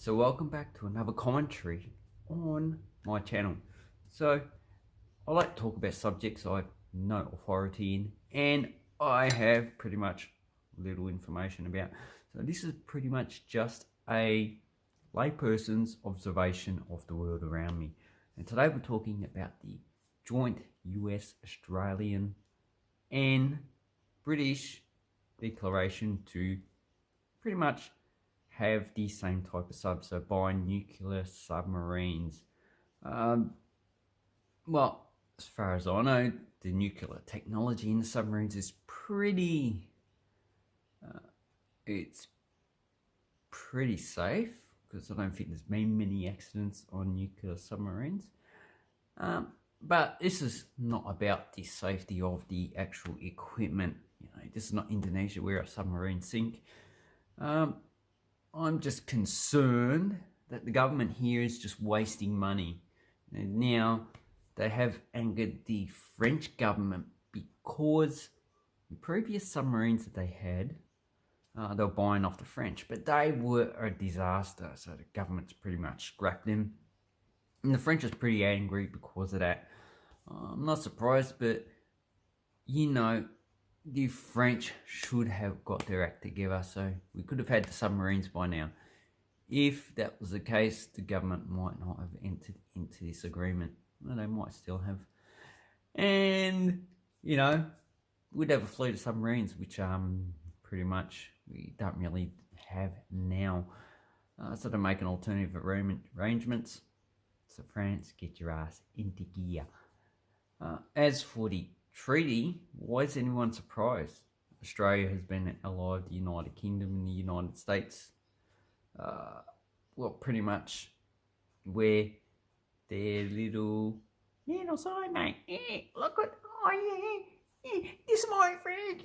So welcome back to another commentary on my channel. So I like to talk about subjects I have no authority in and I have pretty much little information about. So this is pretty much just a layperson's observation of the world around me. And today we're talking about the joint US, Australian and British declaration to pretty much have the same type of sub, so buy nuclear submarines. Well, as far as I know, the nuclear technology in the submarines is it's pretty safe, because I don't think there's been many accidents on nuclear submarines. But this is not about the safety of the actual equipment. This is not Indonesia where a submarine sink. I'm just concerned that the government here is just wasting money. And now they have angered the French government because the previous submarines that they had, they were buying off the French, but they were a disaster. So the government's pretty much scrapped them. And the French is pretty angry because of that. I'm not surprised, but the French should have got their act together, so we could have had the submarines by now. If that was the case, the government might not have entered into this agreement. Well, they might still have. And, we'd have a fleet of submarines, which pretty much we don't really have now. So to make an alternative arrangements. So France, get your ass into gear. As for the treaty, why is anyone surprised? Australia has been an ally of the United Kingdom and the United States. Pretty much where their little side, mate. Yeah, look at, this is my friend.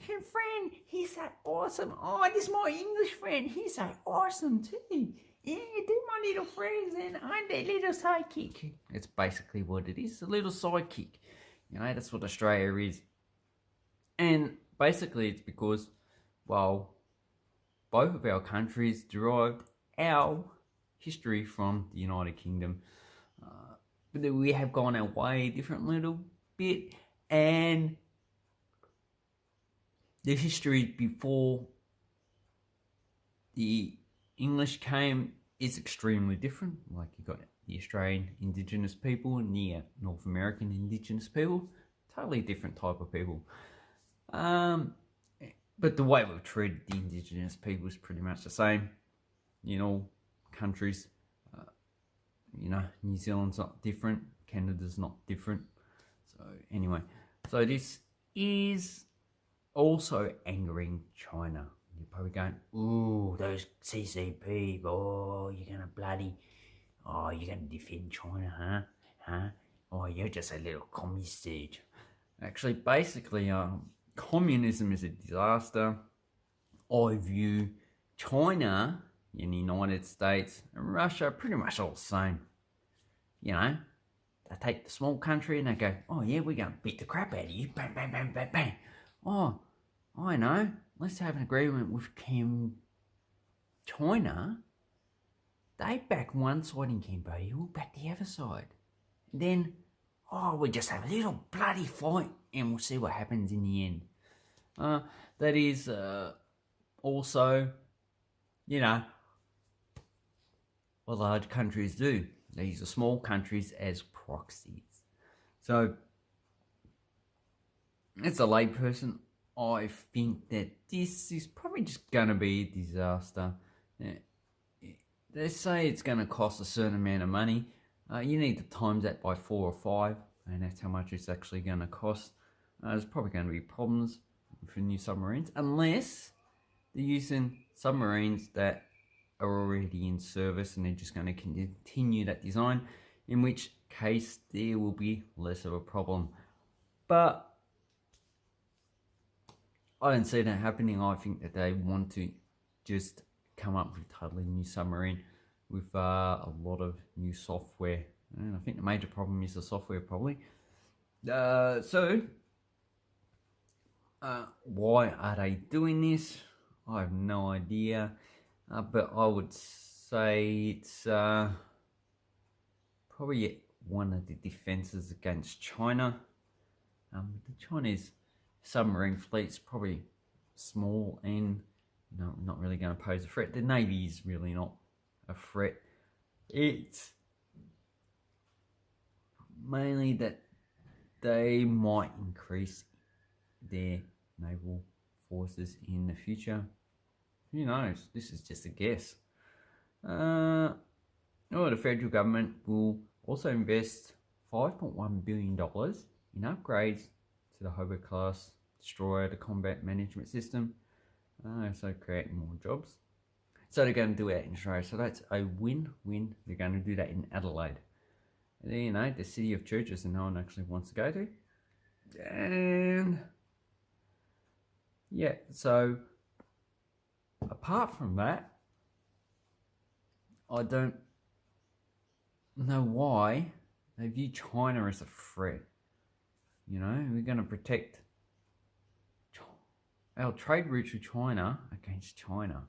He's so awesome. Oh, this is my English friend. He's so awesome too. Yeah, do my little friends, and I'm their little sidekick. It's basically what it is, a little sidekick. That's what Australia is. And basically it's because, both of our countries derived our history from the United Kingdom. But we have gone our way a different little bit. And the history before the English came is extremely different. Like, you got the Australian Indigenous people and the North American Indigenous people, totally different type of people. But the way we've treated the Indigenous people is pretty much the same in all countries. New Zealand's not different, Canada's not different. So anyway, so this is also angering China. You're probably going, ooh, those CCP, you're gonna defend China, huh? Oh, you're just a little communist dude. Actually, basically, communism is a disaster. I view China and the United States and Russia pretty much all the same. They take the small country and they go, oh yeah, we're going to beat the crap out of you. Bang, bang, bang, bang, bang. Oh, I know. Let's have an agreement with China. They back one side in Cambodia, we'll back the other side. And then, we just have a little bloody fight and we'll see what happens in the end. That is also, what large countries do. They use the small countries as proxies. So, as a layperson, I think that this is probably just going to be a disaster. They say it's going to cost a certain amount of money. You need to times that by 4 or 5, and that's how much it's actually going to cost. There's probably going to be problems for new submarines, unless they're using submarines that are already in service and they're just going to continue that design, in which case there will be less of a problem. But I don't see that happening. I think that they want to just come up with a totally new submarine with a lot of new software. And I think the major problem is the software, probably. Why are they doing this? I have no idea. But I would say it's probably one of the defenses against China. The Chinese submarine fleet's probably small and not really going to pose a threat. The Navy is really not a threat. It's mainly that they might increase their naval forces in the future. Who knows? This is just a guess. The federal government will also invest $5.1 billion in upgrades to the Hover-class destroyer, the combat management system, so creating more jobs. So they're going to do that in Australia. So that's a win-win. They're going to do that in Adelaide. And, the city of churches that no one actually wants to go to. And yeah, so apart from that, I don't know why they view China as a threat. We're going to protect our trade routes with China against China.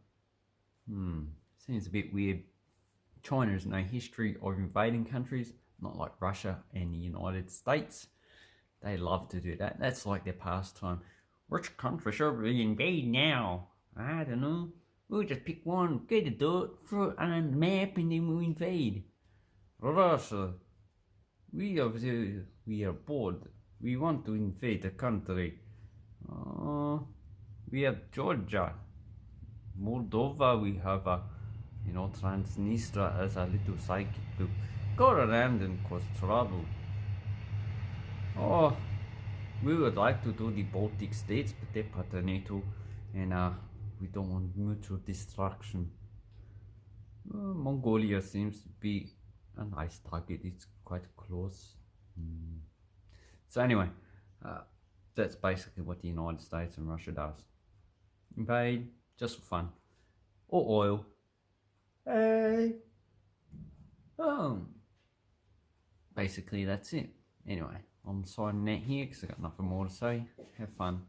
Seems a bit weird. China has no history of invading countries, not like Russia and the United States. They love to do that. That's like their pastime. Which country should we invade now? I don't know. We'll just pick one, get a dot, throw it on the map, and then we'll invade. Russia. We are bored. We want to invade the country. We have Georgia. Moldova, we have Transnistria as a little sidekick to go around and cause trouble. We would like to do the Baltic states, but they're part of NATO, and we don't want mutual destruction. Mongolia seems to be a nice target. It's quite close. So anyway, that's basically what the United States and Russia does. Invade just for fun. Or oil. Hey. Basically that's it. Anyway, I'm signing out here because I've got nothing more to say. Have fun.